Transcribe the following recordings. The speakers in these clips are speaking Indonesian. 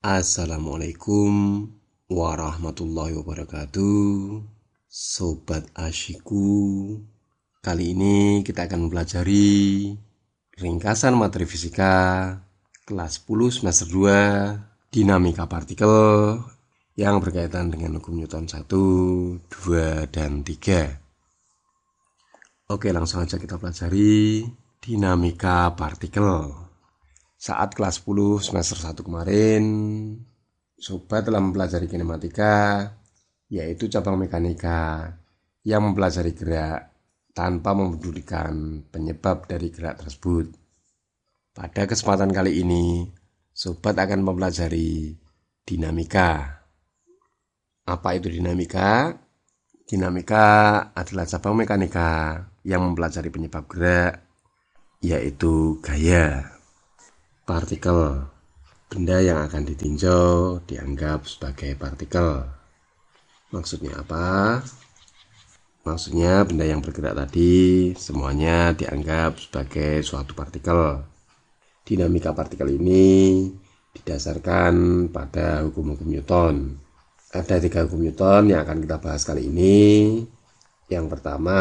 Assalamualaikum warahmatullahi wabarakatuh. Sobat Asyiku, kali ini kita akan mempelajari ringkasan materi fisika kelas 10 semester 2 dinamika partikel yang berkaitan dengan hukum Newton 1, 2, dan 3. Oke, langsung aja kita pelajari dinamika partikel. Saat kelas 10 semester 1 kemarin, sobat telah mempelajari kinematika, yaitu cabang mekanika yang mempelajari gerak tanpa mempedulikan penyebab dari gerak tersebut. Pada kesempatan kali ini, sobat akan mempelajari dinamika. Apa itu dinamika? Dinamika adalah cabang mekanika yang mempelajari penyebab gerak, yaitu gaya. Partikel, benda yang akan ditinjau dianggap sebagai partikel. Maksudnya apa? Maksudnya benda yang bergerak tadi semuanya dianggap sebagai suatu partikel. Dinamika partikel ini didasarkan pada hukum-hukum Newton. Ada 3 hukum Newton yang akan kita bahas kali ini. Yang pertama,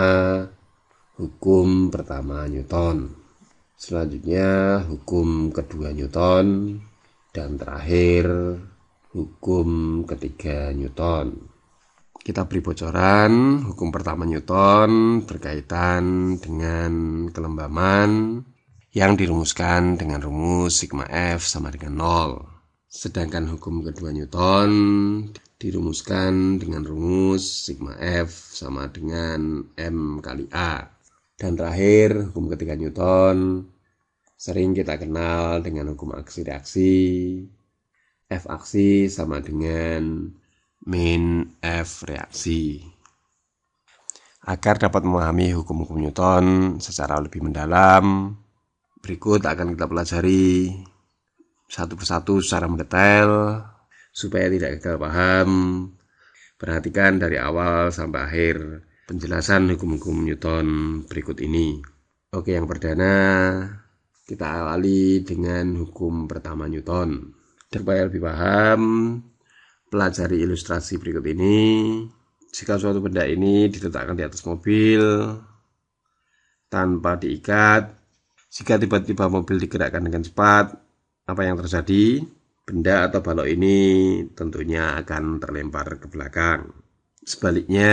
hukum pertama Newton. Selanjutnya hukum kedua Newton, dan terakhir hukum ketiga Newton. Kita beri bocoran. Hukum pertama Newton berkaitan dengan kelembaman yang dirumuskan dengan rumus sigma F sama dengan 0. Sedangkan hukum kedua Newton dirumuskan dengan rumus sigma F sama dengan M kali A. Dan terakhir, hukum ketiga Newton sering kita kenal dengan hukum aksi reaksi. F aksi sama dengan min F reaksi. Agar dapat memahami hukum-hukum Newton secara lebih mendalam, berikut akan kita pelajari satu persatu secara mendetail. Supaya tidak gagal paham, perhatikan dari awal sampai akhir penjelasan hukum-hukum Newton berikut ini. Oke, yang perdana kita awali dengan hukum pertama Newton. Supaya lebih paham, pelajari ilustrasi berikut ini. Jika suatu benda ini diletakkan di atas mobil tanpa diikat, jika tiba-tiba mobil digerakkan dengan cepat, apa yang terjadi? Benda atau balok ini tentunya akan terlempar ke belakang. Sebaliknya,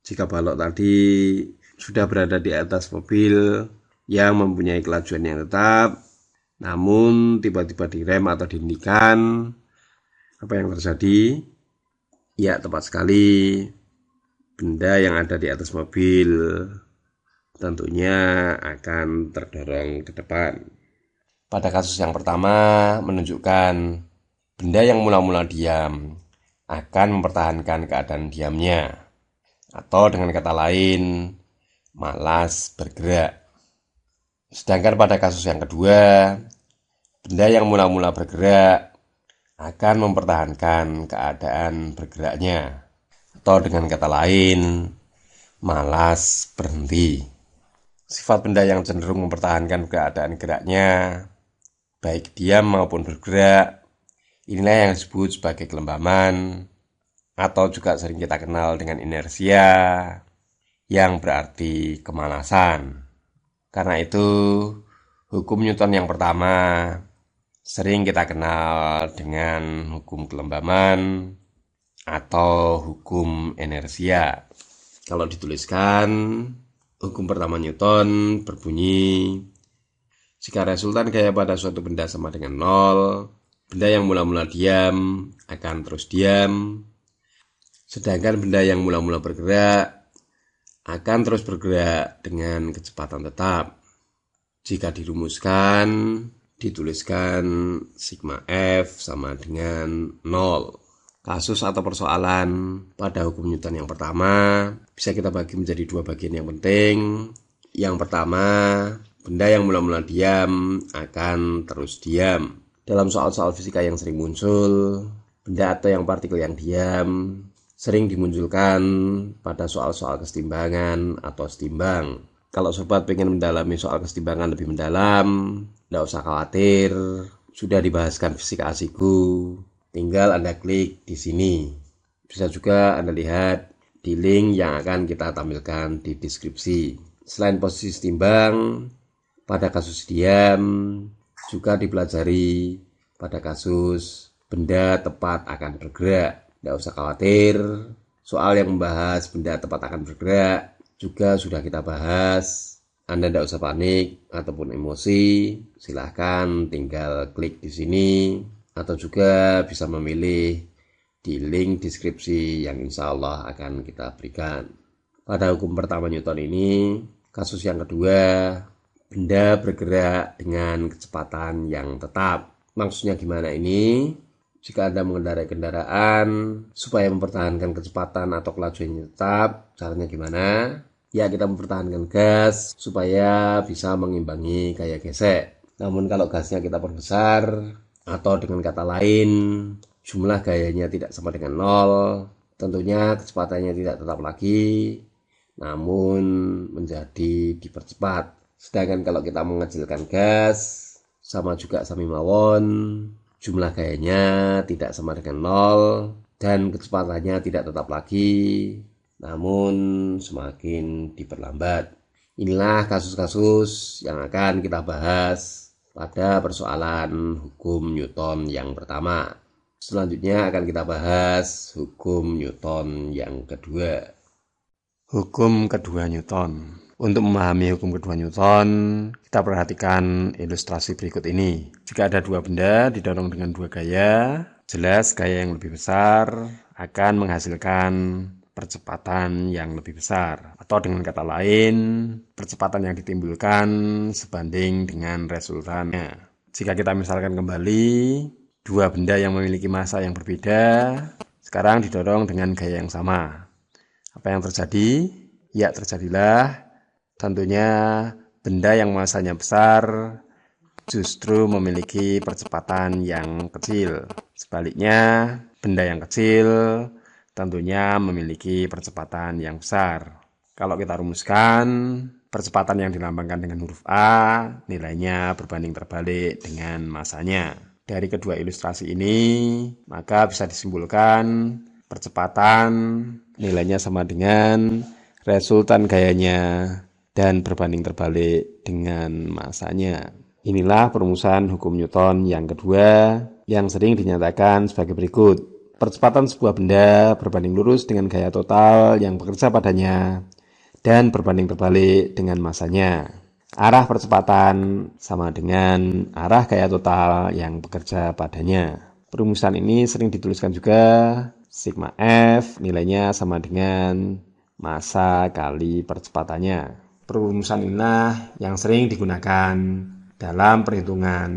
jika balok tadi sudah berada di atas mobil yang mempunyai kelajuan yang tetap, namun tiba-tiba direm atau dihentikan, apa yang terjadi? Ya, tepat sekali. Benda yang ada di atas mobil tentunya akan terdorong ke depan. Pada kasus yang pertama menunjukkan benda yang mula-mula diam akan mempertahankan keadaan diamnya. Atau dengan kata lain, malas bergerak. Sedangkan pada kasus yang kedua, benda yang mula-mula bergerak akan mempertahankan keadaan bergeraknya. Atau dengan kata lain, malas berhenti. Sifat benda yang cenderung mempertahankan keadaan geraknya, baik diam maupun bergerak, inilah yang disebut sebagai kelembaman, atau juga sering kita kenal dengan inersia, yang berarti kemalasan. Karena itu, hukum Newton yang pertama sering kita kenal dengan hukum kelembaman atau hukum inersia. Kalau dituliskan, hukum pertama Newton berbunyi, jika resultan gaya pada suatu benda sama dengan 0, benda yang mula-mula diam akan terus diam, sedangkan benda yang mula-mula bergerak akan terus bergerak dengan kecepatan tetap. Jika dirumuskan, dituliskan sigma F sama dengan 0. Kasus atau persoalan pada hukum Newton yang pertama bisa kita bagi menjadi 2 bagian yang penting. Yang pertama, benda yang mula-mula diam akan terus diam. Dalam soal-soal fisika yang sering muncul, benda atau yang partikel yang diam sering dimunculkan pada soal-soal kesetimbangan atau setimbang. Kalau sobat pengen mendalami soal kesetimbangan lebih mendalam, tidak usah khawatir, sudah dibahaskan fisika asiku. Tinggal Anda klik di sini. Bisa juga Anda lihat di link yang akan kita tampilkan di deskripsi. Selain posisi timbang, pada kasus diam juga dipelajari pada kasus benda tepat akan bergerak. Tidak usah khawatir, soal yang membahas benda tepat akan bergerak juga sudah kita bahas. Anda tidak usah panik ataupun emosi, silahkan tinggal klik di sini atau juga bisa memilih di link deskripsi yang insya Allah akan kita berikan. Pada hukum pertama Newton ini, kasus yang kedua, benda bergerak dengan kecepatan yang tetap. Maksudnya gimana ini? Jika Anda mengendarai kendaraan supaya mempertahankan kecepatan atau kelajuan tetap, caranya gimana? Ya, kita mempertahankan gas supaya bisa mengimbangi gaya gesek. Namun kalau gasnya kita perbesar, atau dengan kata lain, jumlah gayanya tidak sama dengan 0, tentunya kecepatannya tidak tetap lagi, namun menjadi dipercepat. Sedangkan kalau kita mengecilkan gas, sama juga sami mawon, jumlah gayanya tidak sama dengan 0 dan kecepatannya tidak tetap lagi, namun semakin diperlambat. Inilah kasus-kasus yang akan kita bahas pada persoalan hukum Newton yang pertama. Selanjutnya akan kita bahas hukum Newton yang kedua. Hukum kedua Newton. Untuk memahami hukum kedua Newton, kita perhatikan ilustrasi berikut ini. Jika ada dua benda didorong dengan dua gaya, jelas gaya yang lebih besar akan menghasilkan percepatan yang lebih besar. Atau dengan kata lain, percepatan yang ditimbulkan sebanding dengan resultannya. Jika kita misalkan kembali, dua benda yang memiliki massa yang berbeda, sekarang didorong dengan gaya yang sama. Apa yang terjadi? Ya, terjadilah tentunya benda yang massanya besar justru memiliki percepatan yang kecil. Sebaliknya, benda yang kecil tentunya memiliki percepatan yang besar. Kalau kita rumuskan, percepatan yang dilambangkan dengan huruf A, nilainya berbanding terbalik dengan massanya. Dari kedua ilustrasi ini, maka bisa disimpulkan percepatan nilainya sama dengan resultan gayanya dan berbanding terbalik dengan massanya. Inilah perumusan hukum Newton yang kedua yang sering dinyatakan sebagai berikut. Percepatan sebuah benda berbanding lurus dengan gaya total yang bekerja padanya dan berbanding terbalik dengan massanya. Arah percepatan sama dengan arah gaya total yang bekerja padanya. Perumusan ini sering dituliskan juga sigma F nilainya sama dengan massa kali percepatannya. Perumusan inilah yang sering digunakan dalam perhitungan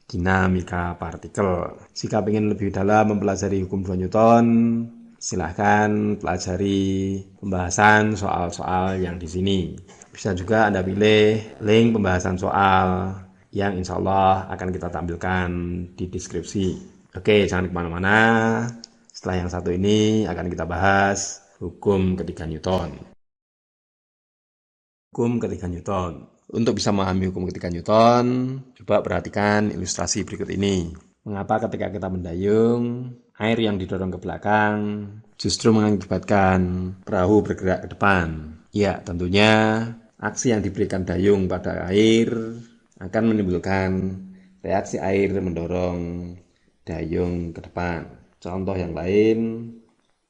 dinamika partikel. Jika ingin lebih dalam mempelajari hukum 2 Newton, silahkan pelajari pembahasan soal-soal yang di sini. Bisa juga Anda pilih link pembahasan soal yang insya Allah akan kita tampilkan di deskripsi. Oke, jangan kemana-mana. Setelah yang satu ini akan kita bahas hukum ketiga Newton. Hukum ketiga Newton. Untuk bisa memahami hukum ketiga Newton, coba perhatikan ilustrasi berikut ini. Mengapa ketika kita mendayung, air yang didorong ke belakang justru mengakibatkan perahu bergerak ke depan? Ya, tentunya aksi yang diberikan dayung pada air akan menimbulkan reaksi air mendorong dayung ke depan. Contoh yang lain,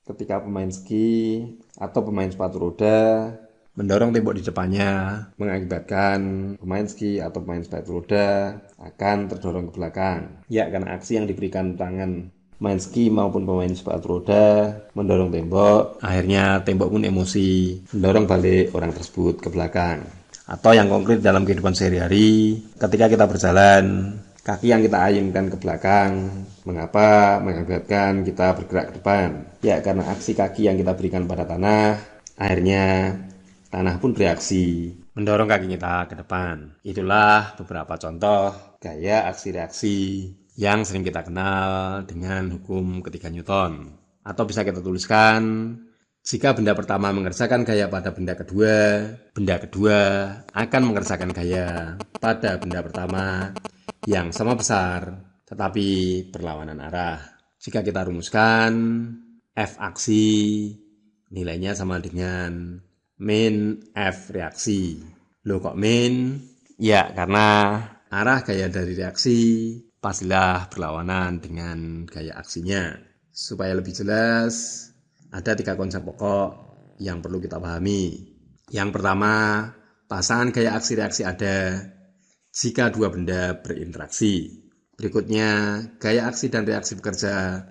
ketika pemain ski atau pemain sepatu roda mendorong tembok di depannya, mengakibatkan pemain ski atau pemain sepatu roda akan terdorong ke belakang. Ya, karena aksi yang diberikan tangan pemain ski maupun pemain sepatu roda mendorong tembok, akhirnya tembok pun emosi, mendorong balik orang tersebut ke belakang. Atau yang konkret dalam kehidupan sehari-hari, ketika kita berjalan, kaki yang kita ayunkan ke belakang, mengapa mengakibatkan kita bergerak ke depan? Ya, karena aksi kaki yang kita berikan pada tanah, akhirnya tanah pun bereaksi, mendorong kaki kita ke depan. Itulah beberapa contoh gaya aksi reaksi yang sering kita kenal dengan hukum ketiga Newton. Atau bisa kita tuliskan, Jika benda pertama mengerjakan gaya pada benda kedua akan mengerjakan gaya pada benda pertama yang sama besar tetapi berlawanan arah. Jika kita rumuskan, F aksi nilainya sama dengan min F reaksi. Loh kok min? Ya, karena arah gaya dari reaksi pastilah berlawanan dengan gaya aksinya. Supaya lebih jelas, ada 3 konsep pokok yang perlu kita pahami. Yang pertama, pasangan gaya aksi reaksi ada jika dua benda berinteraksi. Berikutnya, gaya aksi dan reaksi bekerja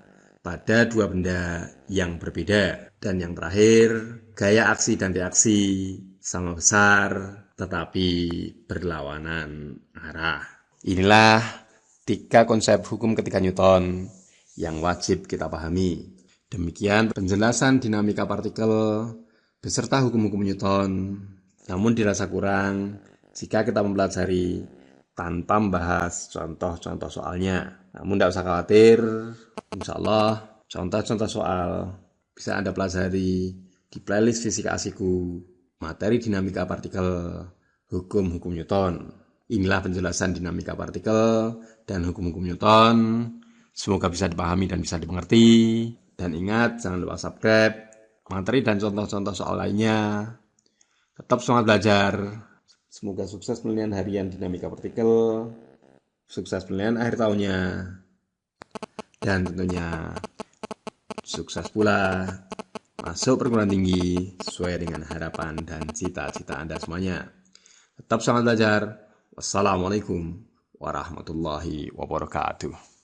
pada dua benda yang berbeda. Dan yang terakhir, gaya aksi dan reaksi sama besar tetapi berlawanan arah. Inilah 3 konsep hukum ketiga Newton yang wajib kita pahami. Demikian penjelasan dinamika partikel beserta hukum-hukum Newton. Namun dirasa kurang jika kita mempelajari tanpa membahas contoh-contoh soalnya. Namun tidak usah khawatir, insya Allah contoh-contoh soal bisa Anda pelajari di playlist Fisika Asiku, materi dinamika partikel, hukum-hukum Newton. Inilah penjelasan dinamika partikel dan hukum-hukum Newton. Semoga bisa dipahami dan bisa dimengerti. Dan ingat, jangan lupa subscribe materi dan contoh-contoh soal lainnya. Tetap semangat belajar. Semoga sukses penilaian harian dinamika partikel, sukses penilaian akhir tahunnya, dan tentunya sukses pula masuk perguruan tinggi sesuai dengan harapan dan cita-cita Anda semuanya. Tetap semangat belajar. Wassalamualaikum warahmatullahi wabarakatuh.